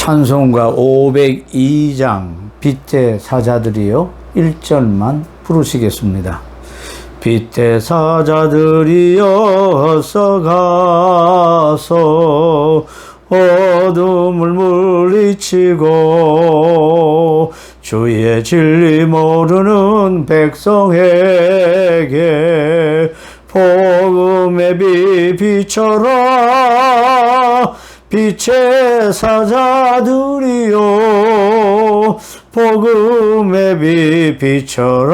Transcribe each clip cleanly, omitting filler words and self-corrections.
찬송가 502장 빛의 사자들이여 1절만 부르시겠습니다. 빛의 사자들이여 어서 가서 어둠을 물리치고 주의 진리 모르는 백성에게 복음의 빛 비춰라. 빛의 사자들이여 복음의 빛 비춰라.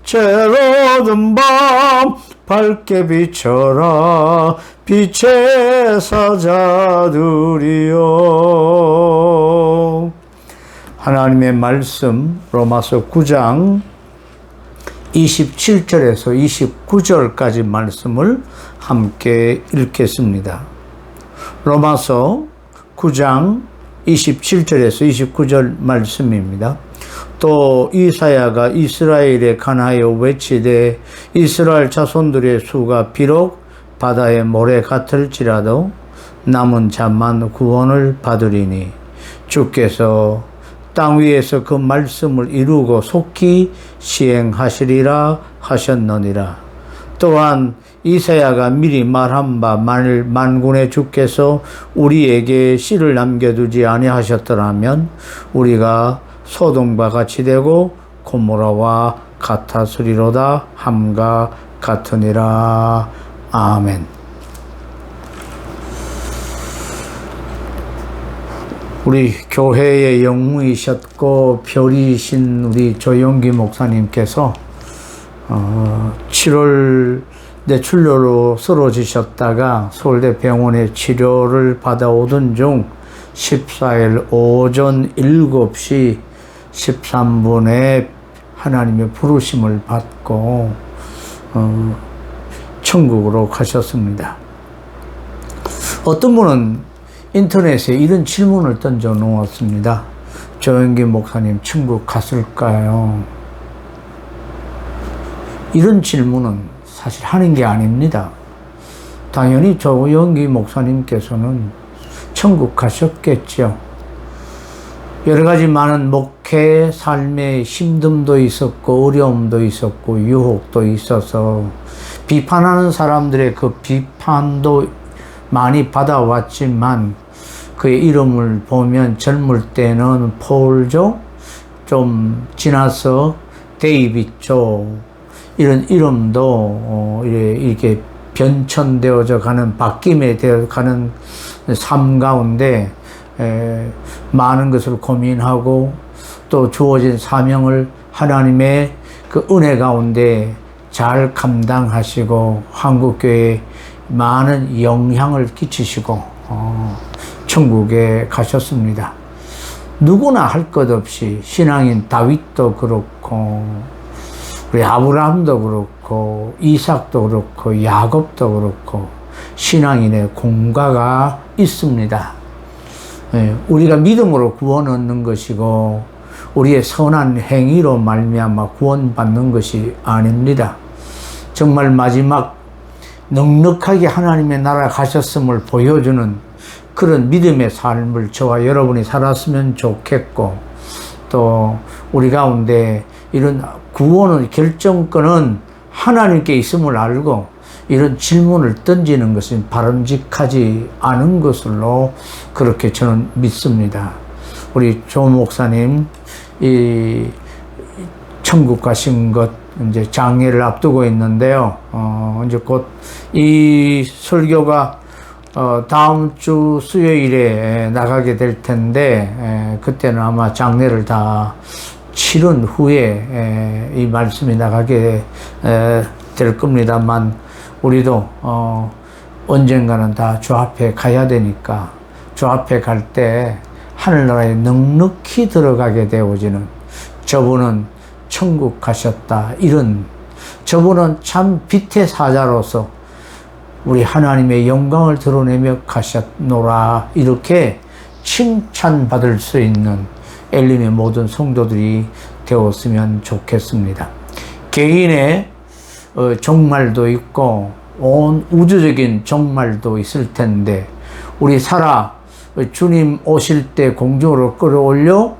채로든 밤 밝게 비춰라. 빛의 사자들이여. 하나님의 말씀 로마서 9장 27절에서 29절까지 말씀을 함께 읽겠습니다. 로마서 9장 27절에서 29절 말씀입니다. 또 이사야가 이스라엘에 관하여 외치되 이스라엘 자손들의 수가 비록 바다의 모래 같을지라도 남은 자만 구원을 받으리니 주께서 땅 위에서 그 말씀을 이루고 속히 시행하시리라 하셨느니라. 또한 이사야가 미리 말한 바 만일 만군의 주께서 우리에게 씨를 남겨두지 아니하셨더라면 우리가 소돔과 같이 되고 고모라와 같았으리로다 함과 같으니라. 아멘. 우리 교회의 영웅이셨고 별이신 우리 조영기 목사님께서 7월 뇌출혈로 쓰러지셨다가 서울대병원에 치료를 받아오던 중 14일 오전 7시 13분에 하나님의 부르심을 받고 천국으로 가셨습니다. 어떤 분은 인터넷에 이런 질문을 던져 놓았습니다. 조영기 목사님 천국 갔을까요? 이런 질문은 사실 하는 게 아닙니다. 당연히 조영기 목사님께서는 천국 가셨겠죠. 여러 가지 많은 목회 삶의 힘듦도 있었고 어려움도 있었고 유혹도 있어서 비판하는 사람들의 그 비판도 많이 받아왔지만 그의 이름을 보면 젊을 때는 폴조, 좀 지나서 데이빗조 이런 이름도 이렇게 변천되어져 가는 바뀜에 되어 가는 삶 가운데 많은 것을 고민하고 또 주어진 사명을 하나님의 그 은혜 가운데 잘 감당하시고 한국교회에 많은 영향을 끼치시고 천국에 가셨습니다. 누구나 할 것 없이 신앙인 다윗도 그렇고 우리 아브라함도 그렇고 이삭도 그렇고 야곱도 그렇고 신앙인의 공과가 있습니다. 우리가 믿음으로 구원 얻는 것이고 우리의 선한 행위로 말미암아 구원받는 것이 아닙니다. 정말 마지막 넉넉하게 하나님의 나라 가셨음을 보여주는 그런 믿음의 삶을 저와 여러분이 살았으면 좋겠고 또 우리 가운데 이런 구원의 결정권은 하나님께 있음을 알고 이런 질문을 던지는 것은 바람직하지 않은 것으로 그렇게 저는 믿습니다. 우리 조 목사님 이 천국 가신 것 이제 장례를 앞두고 있는데요. 이제 곧 이 설교가 다음 주 수요일에 나가게 될 텐데 그때는 아마 장례를 다 치른 후에 이 말씀이 나가게 될 겁니다만 우리도 언젠가는 다 주 앞에 가야 되니까 주 앞에 갈 때 하늘나라에 넉넉히 들어가게 되어지는 저분은 천국 가셨다 이런 저분은 참 빛의 사자로서 우리 하나님의 영광을 드러내며 가셨노라 이렇게 칭찬받을 수 있는 엘림의 모든 성도들이 되었으면 좋겠습니다. 개인의 종말도 있고 온 우주적인 종말도 있을 텐데 우리 살아 주님 오실 때 공중으로 끌어올려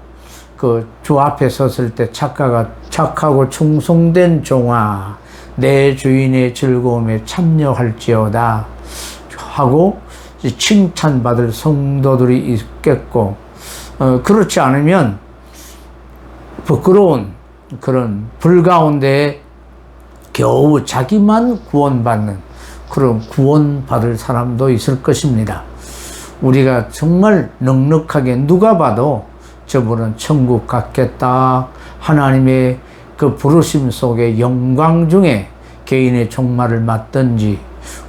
그 주 앞에 섰을 때 착하고 충성된 종아, 내 주인의 즐거움에 참여할지어다 하고 칭찬받을 성도들이 있겠고, 그렇지 않으면 부끄러운 그런 불 가운데 겨우 자기만 구원받는 그런 구원받을 사람도 있을 것입니다. 우리가 정말 넉넉하게 누가 봐도 저분은 천국 갔겠다, 하나님의 그 부르심 속에 영광 중에 개인의 종말을 맞든지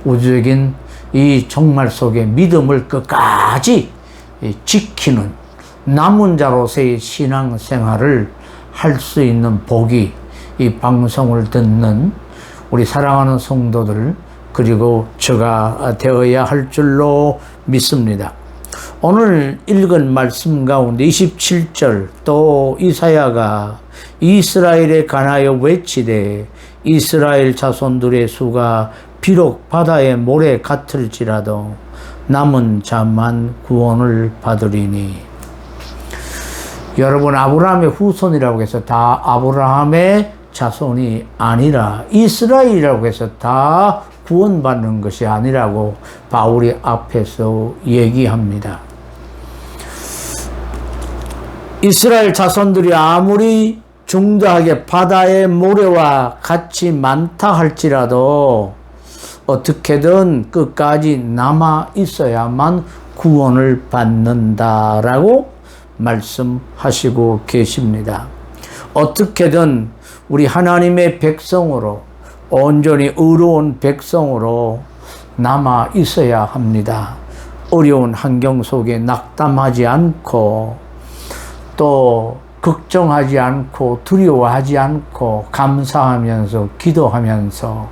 우주적인 이 종말 속에 믿음을 끝까지 지키는 남은 자로서의 신앙생활을 할 수 있는 복이 이 방송을 듣는 우리 사랑하는 성도들, 그리고 저가 되어야 할 줄로 믿습니다. 오늘 읽은 말씀 가운데 27절, 또 이사야가 이스라엘에 관하여 외치되 이스라엘 자손들의 수가 비록 바다의 모래 같을지라도 남은 자만 구원을 받으리니. 여러분, 아브라함의 후손이라고 해서 다 아브라함의 자손이 아니라 이스라엘이라고 해서 다 구원받는 것이 아니라고 바울이 앞에서 얘기합니다. 이스라엘 자손들이 아무리 중대하게 바다의 모래와 같이 많다 할지라도 어떻게든 끝까지 남아 있어야만 구원을 받는다라고 말씀하시고 계십니다. 어떻게든 우리 하나님의 백성으로, 온전히 의로운 백성으로 남아 있어야 합니다. 어려운 환경 속에 낙담하지 않고, 또 걱정하지 않고, 두려워하지 않고, 감사하면서 기도하면서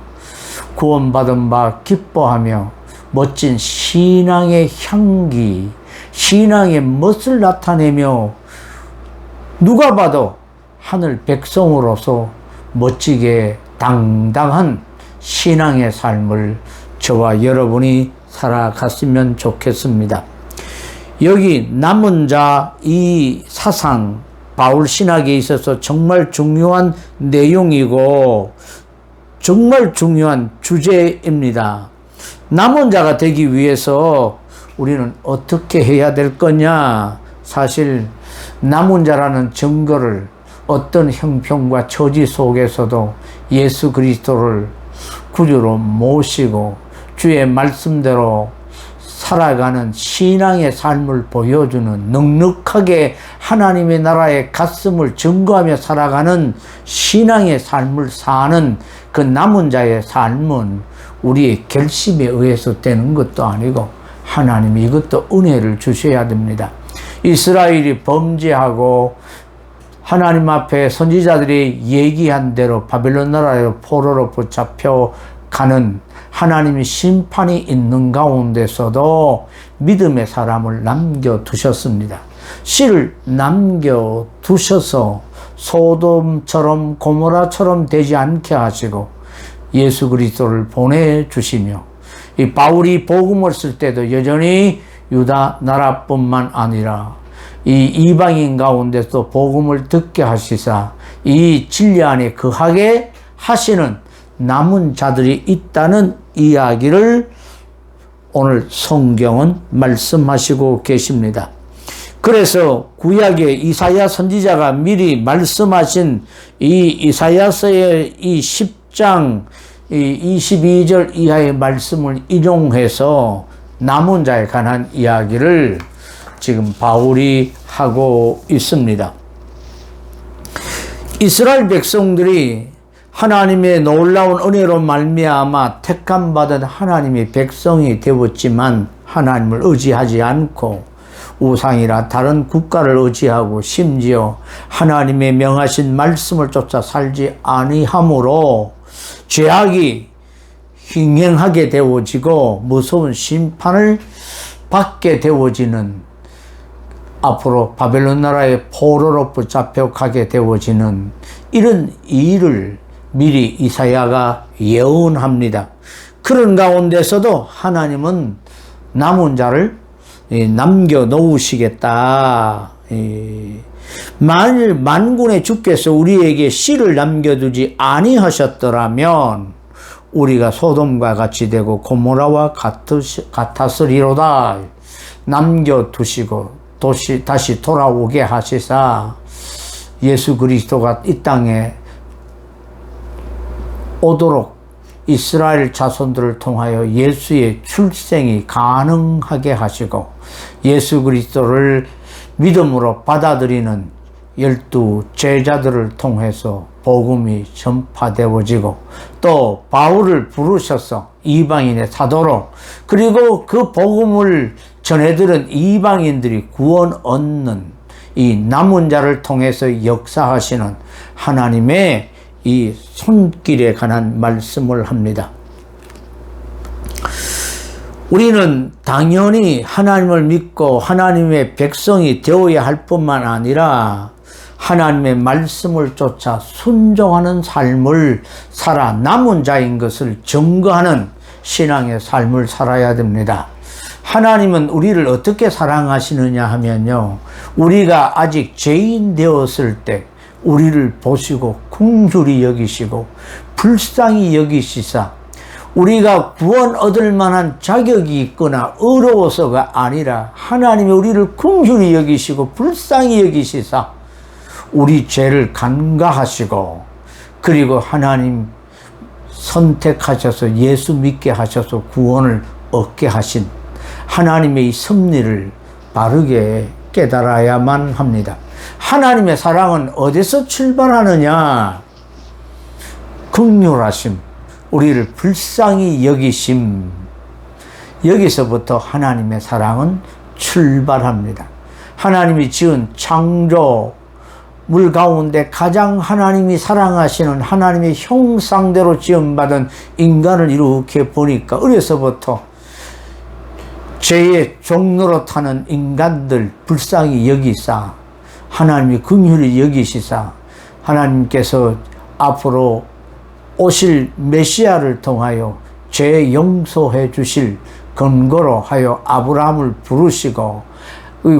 구원받은 바 기뻐하며 멋진 신앙의 향기, 신앙의 멋을 나타내며 누가 봐도 하늘 백성으로서 멋지게 당당한 신앙의 삶을 저와 여러분이 살아갔으면 좋겠습니다. 여기 남은 자 이 사상, 바울 신학에 있어서 정말 중요한 내용이고 정말 중요한 주제입니다. 남은 자가 되기 위해서 우리는 어떻게 해야 될 거냐? 사실 남은 자라는 증거를 어떤 형편과 처지 속에서도 예수 그리스도를 구주로 모시고 주의 말씀대로 살아가는 신앙의 삶을 보여주는, 넉넉하게 하나님의 나라의 가슴을 증거하며 살아가는 신앙의 삶을 사는 그 남은 자의 삶은 우리의 결심에 의해서 되는 것도 아니고 하나님이 이것도 은혜를 주셔야 됩니다. 이스라엘이 범죄하고 하나님 앞에 선지자들이 얘기한 대로 바벨론 나라의 포로로 붙잡혀가는 하나님의 심판이 있는 가운데서도 믿음의 사람을 남겨두셨습니다. 씨를 남겨두셔서 소돔처럼 고모라처럼 되지 않게 하시고 예수 그리스도를 보내주시며, 이 바울이 복음을 쓸 때도 여전히 유다 나라뿐만 아니라 이 이방인 가운데서 복음을 듣게 하시사 이 진리 안에 거하게 하시는 남은 자들이 있다는 이야기를 오늘 성경은 말씀하시고 계십니다. 그래서 구약의 이사야 선지자가 미리 말씀하신 이 이사야서의 이 10장 22절 이하의 말씀을 인용해서 남은 자에 관한 이야기를 지금 바울이 하고 있습니다. 이스라엘 백성들이 하나님의 놀라운 은혜로 말미암아 택함받은 하나님의 백성이 되었지만 하나님을 의지하지 않고 우상이나 다른 국가를 의지하고 심지어 하나님의 명하신 말씀을 쫓아 살지 아니하므로 죄악이 횡행하게 되어지고 무서운 심판을 받게 되어지는, 앞으로 바벨론 나라의 포로로 붙잡혀 가게 되어지는 이런 일을 미리 이사야가 예언합니다. 그런 가운데서도 하나님은 남은 자를 남겨 놓으시겠다. 만일 만군의 주께서 우리에게 씨를 남겨두지 아니하셨더라면 우리가 소돔과 같이 되고 고모라와 같았으리로다. 남겨두시고 다시 돌아오게 하시사 예수 그리스도가 이 땅에 오도록 이스라엘 자손들을 통하여 예수의 출생이 가능하게 하시고 예수 그리스도를 믿음으로 받아들이는 12 제자들을 통해서 복음이 전파되어지고 또 바울을 부르셔서 이방인의 사도로 그리고 그 복음을 전해들은 이방인들이 구원 얻는 이 남은 자를 통해서 역사하시는 하나님의 이 손길에 관한 말씀을 합니다. 우리는 당연히 하나님을 믿고 하나님의 백성이 되어야 할 뿐만 아니라 하나님의 말씀을 쫓아 순종하는 삶을 살아 남은 자인 것을 증거하는 신앙의 삶을 살아야 됩니다. 하나님은 우리를 어떻게 사랑하시느냐 하면요, 우리가 아직 죄인 되었을 때 우리를 보시고 긍휼히 여기시고 불쌍히 여기시사 우리가 구원 얻을 만한 자격이 있거나 어려워서가 아니라 하나님이 우리를 긍휼히 여기시고 불쌍히 여기시사 우리 죄를 간과하시고 그리고 하나님 선택하셔서 예수 믿게 하셔서 구원을 얻게 하신 하나님의 이 섭리를 바르게 깨달아야만 합니다. 하나님의 사랑은 어디서 출발하느냐? 긍휼하심, 우리를 불쌍히 여기심, 여기서부터 하나님의 사랑은 출발합니다. 하나님이 지은 창조물 가운데 가장 하나님이 사랑하시는 하나님의 형상대로 지음받은 인간을 이렇게 보니까 어려서부터 죄의 종로로 타는 인간들 불쌍히 여기사 하나님이 긍휼히 여기시사 하나님께서 앞으로 오실 메시아를 통하여 죄 용서해 주실 근거로 하여 아브라함을 부르시고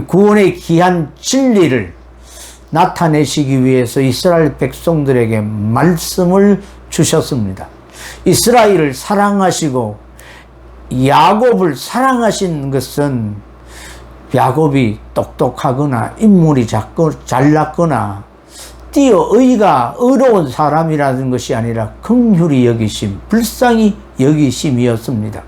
구원의 귀한 진리를 나타내시기 위해서 이스라엘 백성들에게 말씀을 주셨습니다. 이스라엘을 사랑하시고 야곱을 사랑하신 것은 야곱이 똑똑하거나 인물이 잘났거나 띄어의가 어려운 사람이라는 것이 아니라 긍휼히 여기심, 불쌍히 여기심이었습니다.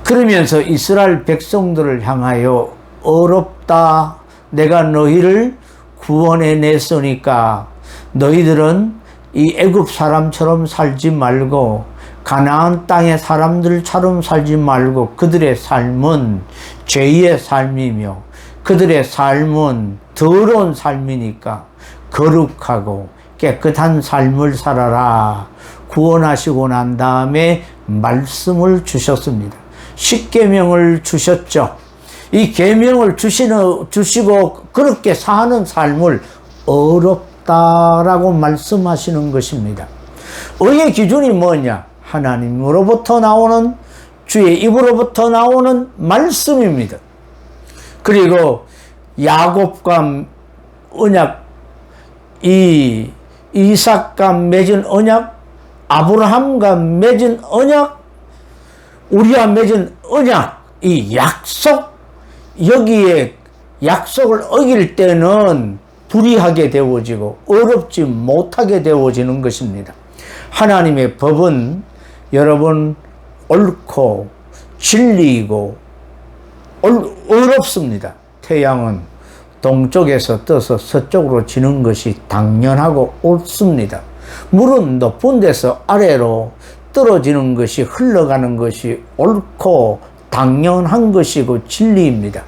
그러면서 이스라엘 백성들을 향하여 어렵다, 내가 너희를 구원해냈으니까 너희들은 이 애굽 사람처럼 살지 말고 가나안 땅의 사람들처럼 살지 말고 그들의 삶은 죄의 삶이며 그들의 삶은 더러운 삶이니까 거룩하고 깨끗한 삶을 살아라. 구원하시고 난 다음에 말씀을 주셨습니다. 십계명을 주셨죠. 이 계명을 주시고 그렇게 사는 삶을 어렵다라고 말씀하시는 것입니다. 의의 기준이 뭐냐? 하나님으로부터 나오는 주의 입으로부터 나오는 말씀입니다. 그리고 야곱과 언약, 이삭과 맺은 언약, 아브라함과 맺은 언약, 우리와 맺은 언약, 이 약속, 여기에 약속을 어길 때는 불이하게 되어지고 어렵지 못하게 되어지는 것입니다. 하나님의 법은 여러분 옳고 진리이고 어렵습니다. 태양은 동쪽에서 떠서 서쪽으로 지는 것이 당연하고 옳습니다. 물은 높은 데서 아래로 떨어지는 것이 흘러가는 것이 옳고 당연한 것이고 진리입니다.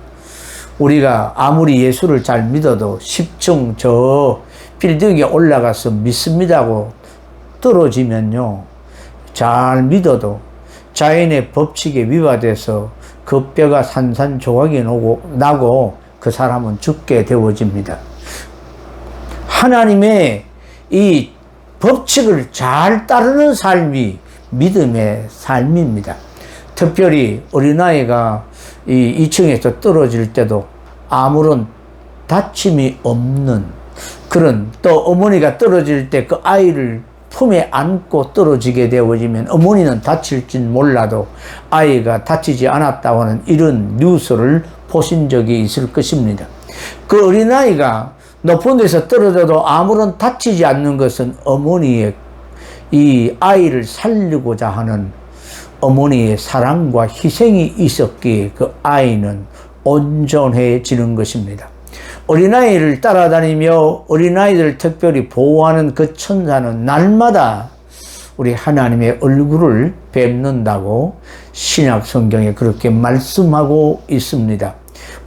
우리가 아무리 예수를 잘 믿어도 10층 저 빌딩에 올라가서 믿습니다고 떨어지면요, 잘 믿어도 자연의 법칙에 위반돼서 그 뼈가 산산조각이 나고 그 사람은 죽게 되어집니다. 하나님의 이 법칙을 잘 따르는 삶이 믿음의 삶입니다. 특별히 어린아이가 이 2층에서 떨어질 때도 아무런 다침이 없는 그런, 또 어머니가 떨어질 때 그 아이를 품에 안고 떨어지게 되어지면 어머니는 다칠진 몰라도 아이가 다치지 않았다고 하는 이런 뉴스를 보신 적이 있을 것입니다. 그 어린아이가 높은 데서 떨어져도 아무런 다치지 않는 것은 어머니의 이 아이를 살리고자 하는 어머니의 사랑과 희생이 있었기에 그 아이는 온전해지는 것입니다. 어린아이를 따라다니며 어린아이들을 특별히 보호하는 그 천사는 날마다 우리 하나님의 얼굴을 뵙는다고 신약 성경에 그렇게 말씀하고 있습니다.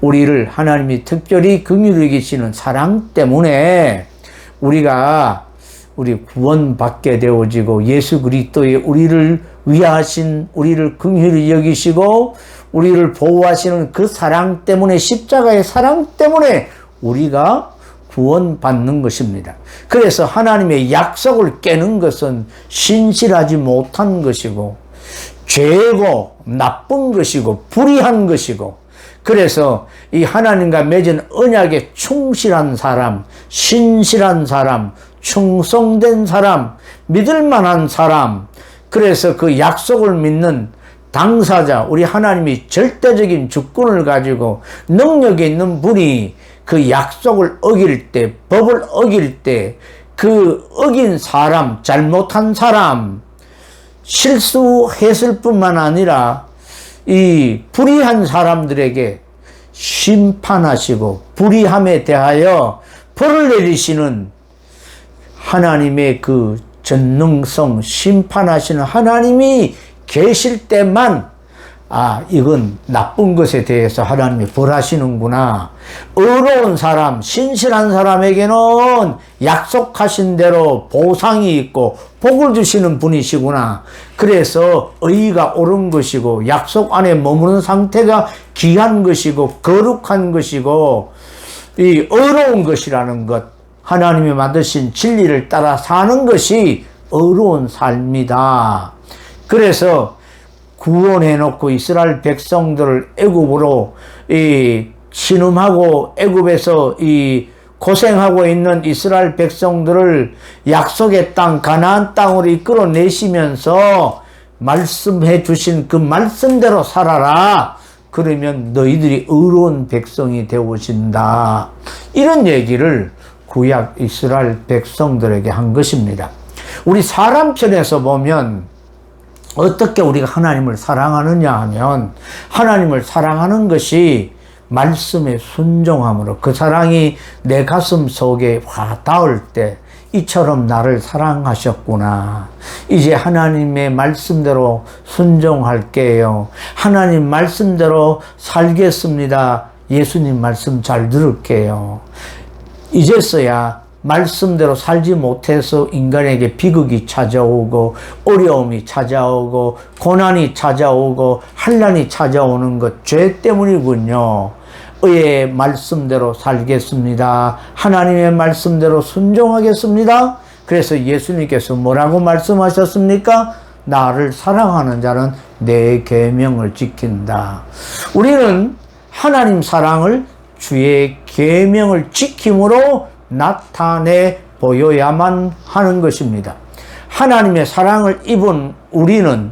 우리를 하나님이 특별히 긍휼히 여기시는 사랑 때문에 우리가 구원받게 되어지고 예수 그리스도의 우리를 위하신, 우리를 긍휼히 여기시고 우리를 보호하시는 그 사랑 때문에, 십자가의 사랑 때문에 우리가 구원받는 것입니다. 그래서 하나님의 약속을 깨는 것은 신실하지 못한 것이고 죄고 나쁜 것이고 불의한 것이고, 그래서 이 하나님과 맺은 언약에 충실한 사람, 신실한 사람, 충성된 사람, 믿을만한 사람, 그래서 그 약속을 믿는 당사자, 우리 하나님이 절대적인 주권을 가지고 능력이 있는 분이 그 약속을 어길 때, 법을 어길 때 그 어긴 사람, 잘못한 사람, 실수했을 뿐만 아니라 이 불의한 사람들에게 심판하시고 불의함에 대하여 벌을 내리시는 하나님의 그 전능성, 심판하시는 하나님이 계실 때만 이건 나쁜 것에 대해서 하나님이 벌하시는구나. 의로운 사람, 신실한 사람에게는 약속하신 대로 보상이 있고 복을 주시는 분이시구나. 그래서 의가 옳은 것이고 약속 안에 머무는 상태가 귀한 것이고 거룩한 것이고 이 의로운 것이라는 것, 하나님이 만드신 진리를 따라 사는 것이 의로운 삶이다. 그래서 구원해놓고 이스라엘 백성들을 애굽으로 신음하고 애굽에서 고생하고 있는 이스라엘 백성들을 약속의 땅 가나안 땅으로 이끌어내시면서 말씀해 주신 그 말씀대로 살아라. 그러면 너희들이 의로운 백성이 되어진다. 이런 얘기를 구약 이스라엘 백성들에게 한 것입니다. 우리 사람 편에서 보면 어떻게 우리가 하나님을 사랑하느냐 하면, 하나님을 사랑하는 것이 말씀에 순종함으로, 그 사랑이 내 가슴 속에 와 닿을 때 이처럼 나를 사랑하셨구나, 이제 하나님의 말씀대로 순종할게요, 하나님 말씀대로 살겠습니다, 예수님 말씀 잘 들을게요, 이제서야 말씀대로 살지 못해서 인간에게 비극이 찾아오고 어려움이 찾아오고 고난이 찾아오고 환난이 찾아오는 것, 죄 때문이군요. 의의 말씀대로 살겠습니다, 하나님의 말씀대로 순종하겠습니다. 그래서 예수님께서 뭐라고 말씀하셨습니까? 나를 사랑하는 자는 내 계명을 지킨다. 우리는 하나님 사랑을 주의 계명을 지킴으로 나타내 보여야만 하는 것입니다. 하나님의 사랑을 입은 우리는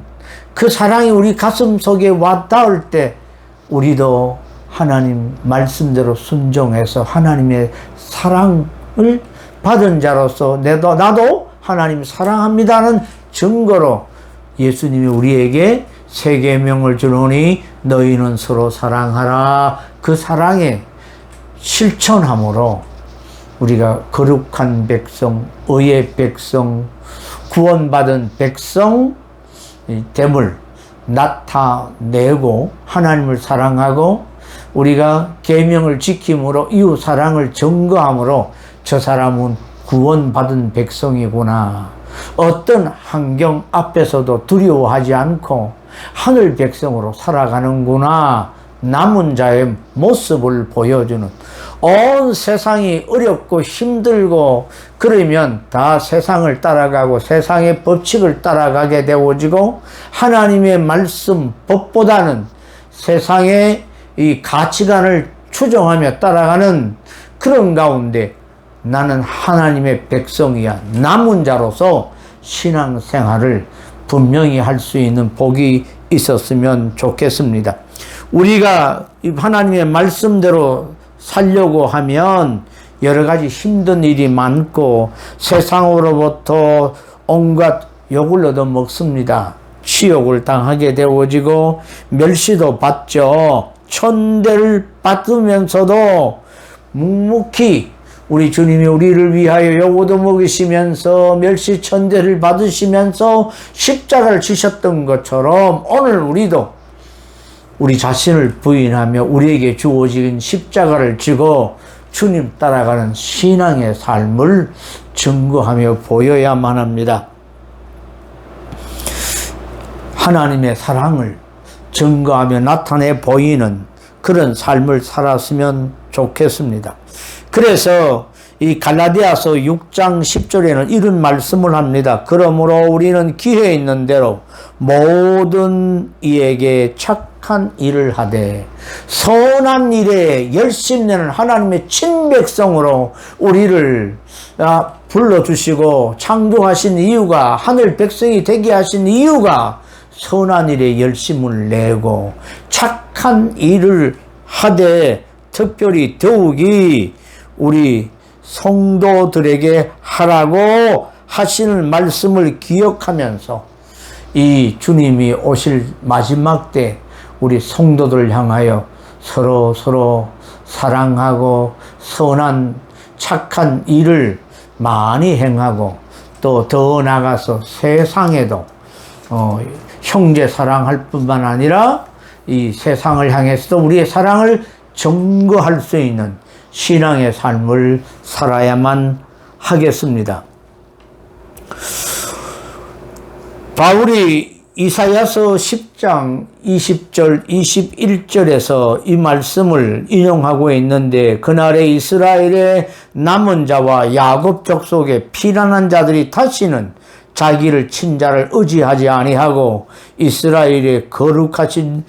그 사랑이 우리 가슴 속에 와 닿을 때 우리도 하나님 말씀대로 순종해서 하나님의 사랑을 받은 자로서 나도 하나님 사랑합니다는 증거로 예수님이 우리에게 새 계명을 주노니 너희는 서로 사랑하라. 그 사랑에 실천함으로 우리가 거룩한 백성, 의의 백성, 구원받은 백성 됨을 나타내고 하나님을 사랑하고 우리가 계명을 지킴으로 이웃 사랑을 증거함으로 저 사람은 구원받은 백성이구나. 어떤 환경 앞에서도 두려워하지 않고 하늘 백성으로 살아가는구나. 남은 자의 모습을 보여주는, 온 세상이 어렵고 힘들고 그러면 다 세상을 따라가고 세상의 법칙을 따라가게 되어지고 하나님의 말씀 법보다는 세상의 이 가치관을 추정하며 따라가는 그런 가운데 나는 하나님의 백성이야, 남은 자로서 신앙생활을 분명히 할 수 있는 복이 있었으면 좋겠습니다. 우리가 하나님의 말씀대로 살려고 하면 여러 가지 힘든 일이 많고 세상으로부터 온갖 욕을 얻어먹습니다. 치욕을 당하게 되어지고 멸시도 받죠. 천대를 받으면서도 묵묵히 우리 주님이 우리를 위하여 욕 얻어먹으시면서 멸시 천대를 받으시면서 십자가를 지셨던 것처럼 오늘 우리도 우리 자신을 부인하며 우리에게 주어진 십자가를 지고 주님 따라가는 신앙의 삶을 증거하며 보여야만 합니다. 하나님의 사랑을 증거하며 나타내 보이는 그런 삶을 살았으면 좋겠습니다. 그래서 이 갈라디아서 6장 10절에는 이런 말씀을 합니다. 그러므로 우리는 기회 있는 대로 모든 이에게 착한 일을 하되 선한 일에 열심 내는 하나님의 친백성으로 우리를 불러주시고 창조하신 이유가, 하늘 백성이 되게 하신 이유가 선한 일에 열심을 내고 착한 일을 하되 특별히 더욱이 우리 성도들에게 하라고 하시는 말씀을 기억하면서 이 주님이 오실 마지막 때 우리 성도들을 향하여 서로 사랑하고 선한 착한 일을 많이 행하고 또 더 나아가서 세상에도 형제 사랑할 뿐만 아니라 이 세상을 향해서도 우리의 사랑을 증거할 수 있는 신앙의 삶을 살아야만 하겠습니다. 바울이 이사야서 10장 20절 21절에서 이 말씀을 인용하고 있는데, 그날에 이스라엘의 남은 자와 야곱 족속의 피난한 자들이 다시는 자기를 친자를 의지하지 아니하고 이스라엘의 거룩하신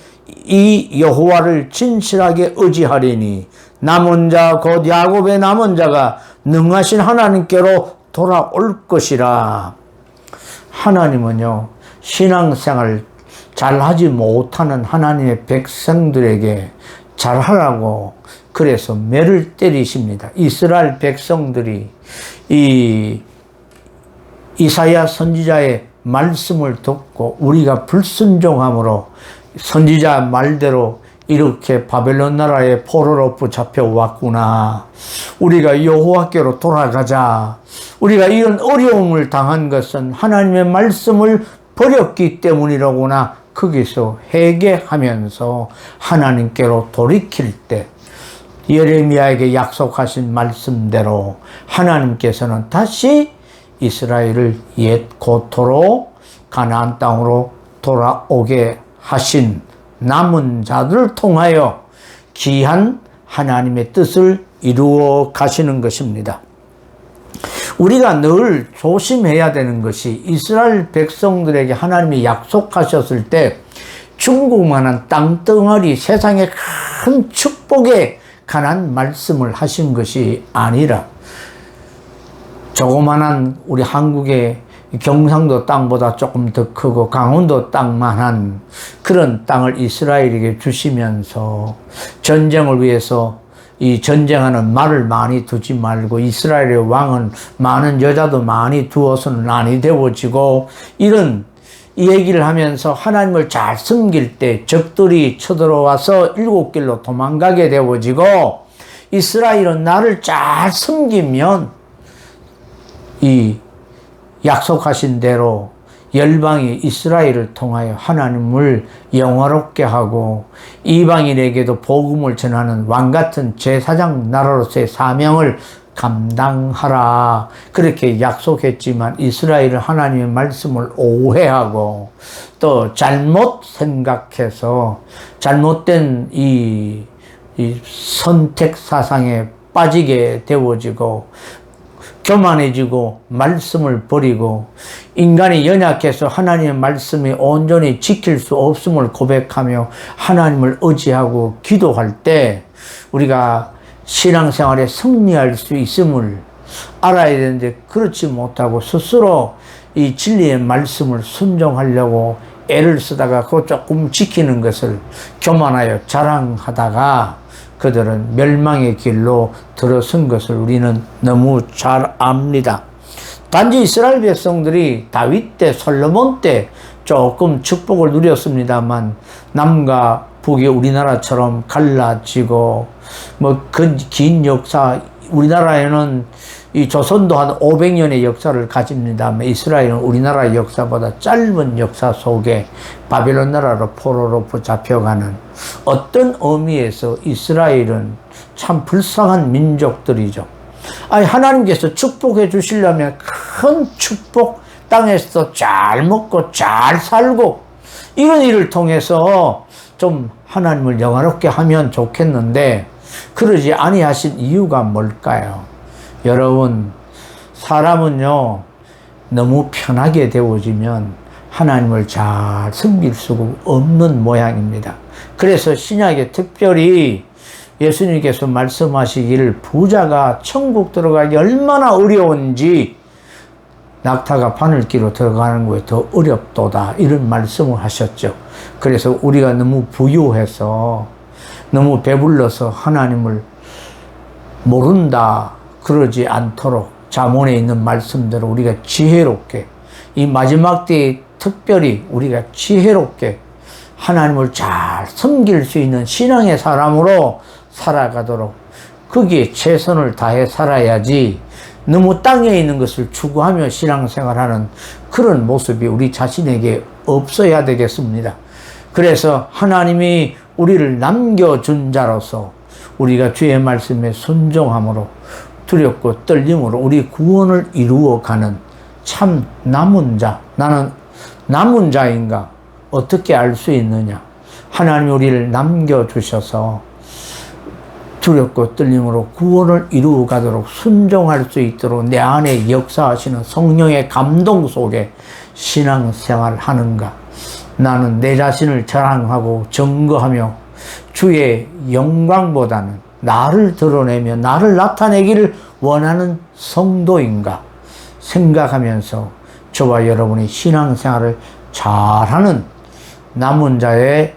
이 여호와를 진실하게 의지하리니 남은 자 곧 야곱의 남은 자가 능하신 하나님께로 돌아올 것이라. 하나님은요, 신앙생활 잘하지 못하는 하나님의 백성들에게 잘하라고 그래서 매를 때리십니다. 이스라엘 백성들이 이 이사야 선지자의 말씀을 듣고 우리가 불순종함으로 선지자 말대로 이렇게 바벨론 나라의 포로로 붙잡혀 왔구나. 우리가 여호와께로 돌아가자. 우리가 이런 어려움을 당한 것은 하나님의 말씀을 버렸기 때문이로구나. 거기서 회개하면서 하나님께로 돌이킬 때 예레미야에게 약속하신 말씀대로 하나님께서는 다시 이스라엘을 옛 고토로 가나안 땅으로 돌아오게 하신 남은 자들을 통하여 귀한 하나님의 뜻을 이루어 가시는 것입니다. 우리가 늘 조심해야 되는 것이 이스라엘 백성들에게 하나님이 약속하셨을 때 중국만한 땅덩어리 세상의 큰 축복에 관한 말씀을 하신 것이 아니라 조그만한 우리 한국의 경상도 땅보다 조금 더 크고 강원도 땅만한 그런 땅을 이스라엘에게 주시면서 전쟁을 위해서 이 전쟁하는 말을 많이 두지 말고 이스라엘의 왕은 많은 여자도 많이 두어서는 아니 되어지고 이런 얘기를 하면서 하나님을 잘 섬길 때 적들이 쳐들어와서 일곱 길로 도망가게 되어지고 이스라엘은 나를 잘 섬기면 이 약속하신 대로 열방이 이스라엘을 통하여 하나님을 영화롭게 하고 이방인에게도 복음을 전하는 왕같은 제사장 나라로서의 사명을 감당하라. 그렇게 약속했지만 이스라엘은 하나님의 말씀을 오해하고 또 잘못 생각해서 잘못된 이 선택 사상에 빠지게 되어지고 교만해지고 말씀을 버리고 인간이 연약해서 하나님의 말씀이 온전히 지킬 수 없음을 고백하며 하나님을 의지하고 기도할 때 우리가 신앙생활에 승리할 수 있음을 알아야 되는데 그렇지 못하고 스스로 이 진리의 말씀을 순종하려고 애를 쓰다가 그거 조금 지키는 것을 교만하여 자랑하다가 그들은 멸망의 길로 들어선 것을 우리는 너무 잘 압니다. 단지 이스라엘 백성들이 다윗 때, 솔로몬 때 조금 축복을 누렸습니다만 남과 북이 우리나라처럼 갈라지고 뭐 긴 역사, 우리나라에는 이 조선도 한 500년의 역사를 가집니다만 이스라엘은 우리나라 역사보다 짧은 역사 속에 바벨론 나라로 포로로 붙잡혀가는 어떤 의미에서 이스라엘은 참 불쌍한 민족들이죠. 아니 하나님께서 축복해 주시려면 큰 축복, 땅에서 잘 먹고 잘 살고 이런 일을 통해서 좀 하나님을 영화롭게 하면 좋겠는데 그러지 아니하신 이유가 뭘까요? 여러분, 사람은요 너무 편하게 되어지면 하나님을 잘 섬길 수가 없는 모양입니다. 그래서 신약에 특별히 예수님께서 말씀하시기를 부자가 천국 들어가기 얼마나 어려운지 낙타가 바늘기로 들어가는 것에 더 어렵도다 이런 말씀을 하셨죠. 그래서 우리가 너무 부유해서 너무 배불러서 하나님을 모른다 그러지 않도록 잠언에 있는 말씀대로 우리가 지혜롭게 이 마지막 때에 특별히 우리가 지혜롭게 하나님을 잘 섬길 수 있는 신앙의 사람으로 살아가도록 거기에 최선을 다해 살아야지 너무 땅에 있는 것을 추구하며 신앙생활하는 그런 모습이 우리 자신에게 없어야 되겠습니다. 그래서 하나님이 우리를 남겨준 자로서 우리가 주의 말씀에 순종함으로 두렵고 떨림으로 우리 구원을 이루어가는 참 남은 자, 나는 남은 자인가 어떻게 알 수 있느냐? 하나님이 우리를 남겨주셔서 두렵고 떨림으로 구원을 이루어가도록 순종할 수 있도록 내 안에 역사하시는 성령의 감동 속에 신앙생활을 하는가? 나는 내 자신을 자랑하고 증거하며 주의 영광보다는 나를 드러내며 나를 나타내기를 원하는 성도인가 생각하면서 저와 여러분이 신앙생활을 잘하는 남은 자의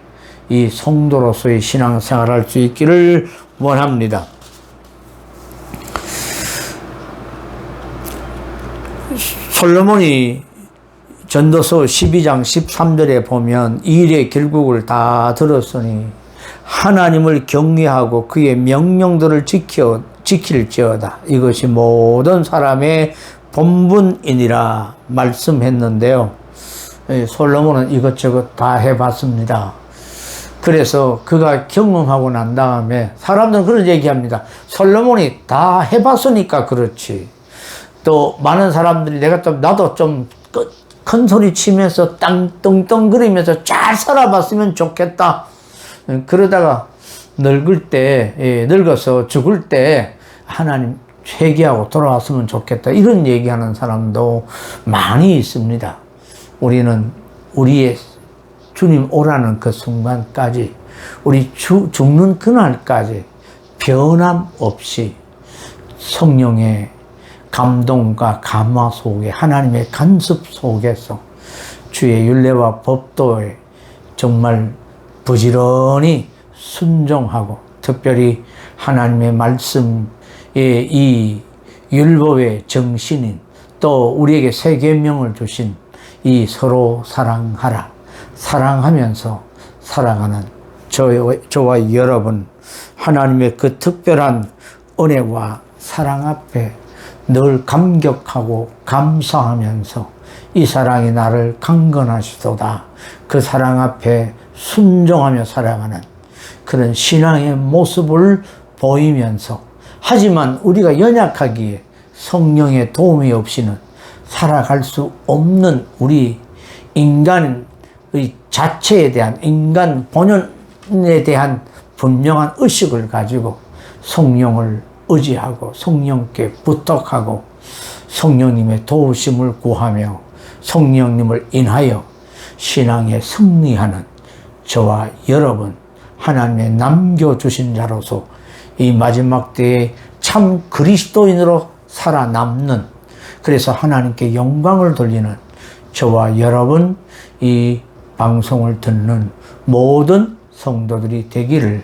이 성도로서의 신앙생활을 할 수 있기를 원합니다. 솔로몬이 전도서 12장 13절에 보면 이 일의 결국을 다 들었으니 하나님을 경외하고 그의 명령들을 지킬지어다. 이것이 모든 사람의 본분이니라 말씀했는데요. 솔로몬은 이것저것 다 해봤습니다. 그래서 그가 경험하고 난 다음에 사람들은 그런 얘기합니다. 솔로몬이 다 해봤으니까 그렇지. 또 많은 사람들이 나도 좀 큰 소리 치면서 떵떵거리면서 잘 살아봤으면 좋겠다. 그러다가 늙어서 죽을 때 하나님 회개하고 돌아왔으면 좋겠다. 이런 얘기하는 사람도 많이 있습니다. 우리는 우리의 주님 오라는 그 순간까지 우리 죽는 그날까지 변함없이 성령의 감동과 감화 속에 하나님의 간섭 속에서 주의 율례와 법도에 정말 부지런히 순종하고 특별히 하나님의 말씀의 이 율법의 정신인 또 우리에게 새 계명을 주신 이 서로 사랑하라 사랑하면서 살아가는 저와 여러분 하나님의 그 특별한 은혜와 사랑 앞에 늘 감격하고 감사하면서 이 사랑이 나를 강건하시도다. 그 사랑 앞에 순종하며 살아가는 그런 신앙의 모습을 보이면서 하지만 우리가 연약하기에 성령의 도움이 없이는 살아갈 수 없는 우리 인간의 자체에 대한 인간 본연에 대한 분명한 의식을 가지고 성령을 의지하고 성령께 부탁하고 성령님의 도우심을 구하며 성령님을 인하여 신앙에 승리하는 저와 여러분, 하나님의 남겨주신 자로서 이 마지막 때에 참 그리스도인으로 살아남는, 그래서 하나님께 영광을 돌리는 저와 여러분, 이 방송을 듣는 모든 성도들이 되기를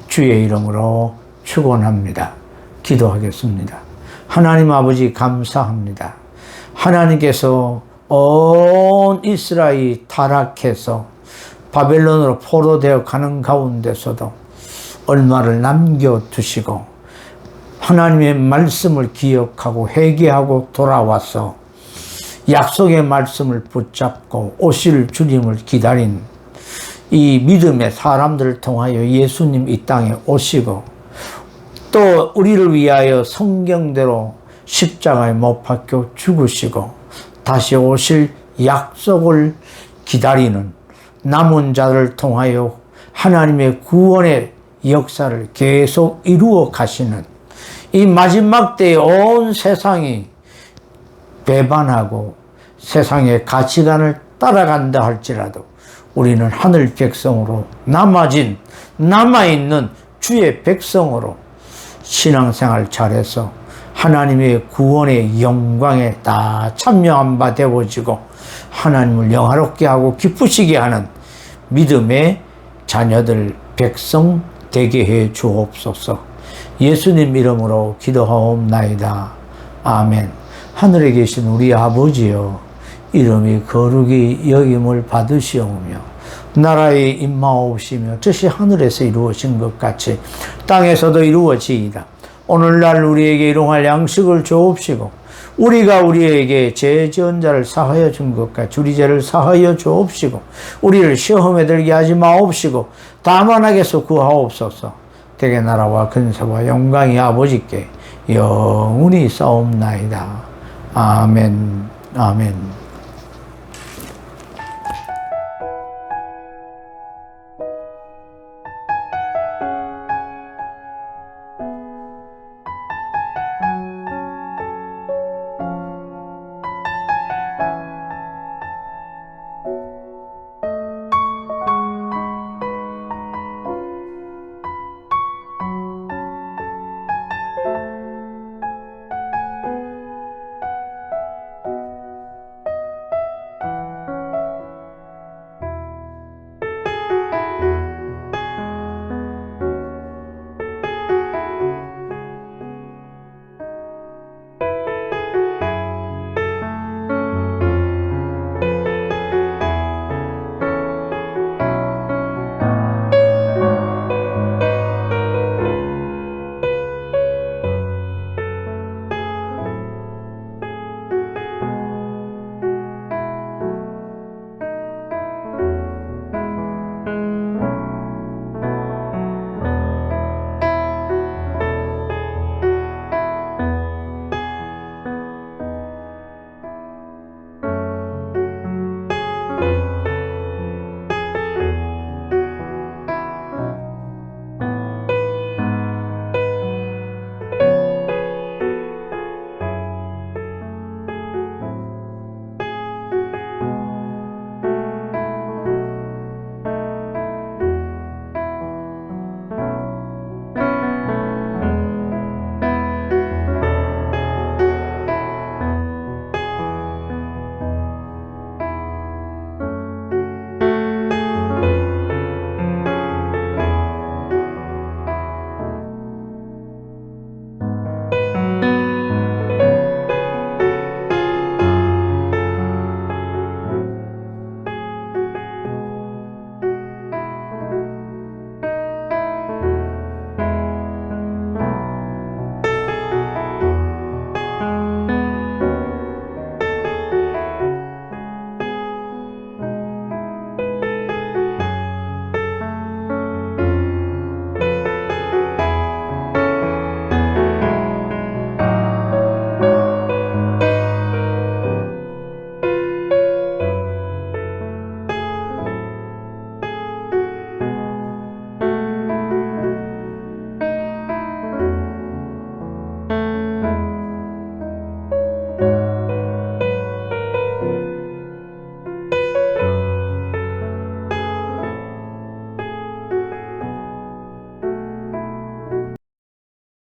주의 이름으로 축원합니다. 기도하겠습니다. 하나님 아버지 감사합니다. 하나님께서 온 이스라엘이 타락해서 바벨론으로 포로되어 가는 가운데서도 얼마를 남겨두시고 하나님의 말씀을 기억하고 회개하고 돌아와서 약속의 말씀을 붙잡고 오실 주님을 기다린 이 믿음의 사람들을 통하여 예수님 이 땅에 오시고 또 우리를 위하여 성경대로 십자가에 못 박혀 죽으시고 다시 오실 약속을 기다리는 남은 자를 통하여 하나님의 구원의 역사를 계속 이루어 가시는 이 마지막 때에 온 세상이 배반하고 세상의 가치관을 따라간다 할지라도 우리는 하늘 백성으로 남아있는 주의 백성으로 신앙생활 잘해서 하나님의 구원의 영광에 다 참여한 바 되어지고 하나님을 영화롭게 하고 기쁘시게 하는 믿음의 자녀들 백성 되게 해 주옵소서. 예수님 이름으로 기도하옵나이다. 아멘. 하늘에 계신 우리 아버지여, 이름이 거룩히 여김을 받으시오며 나라의 임마옵시며 뜻이 하늘에서 이루어진 것 같이 땅에서도 이루어지이다. 오늘날 우리에게 일용할 양식을 주옵시고 우리가 우리에게 죄 지은 자를 사하여 준 것 같이 우리 죄를 사하여 주옵시고 우리를 시험에 들게 하지 마옵시고 다만 악에서 구하옵소서. 대개 나라와 근세와 영광이 아버지께 영원히 싸움나이다. 아멘. 아멘.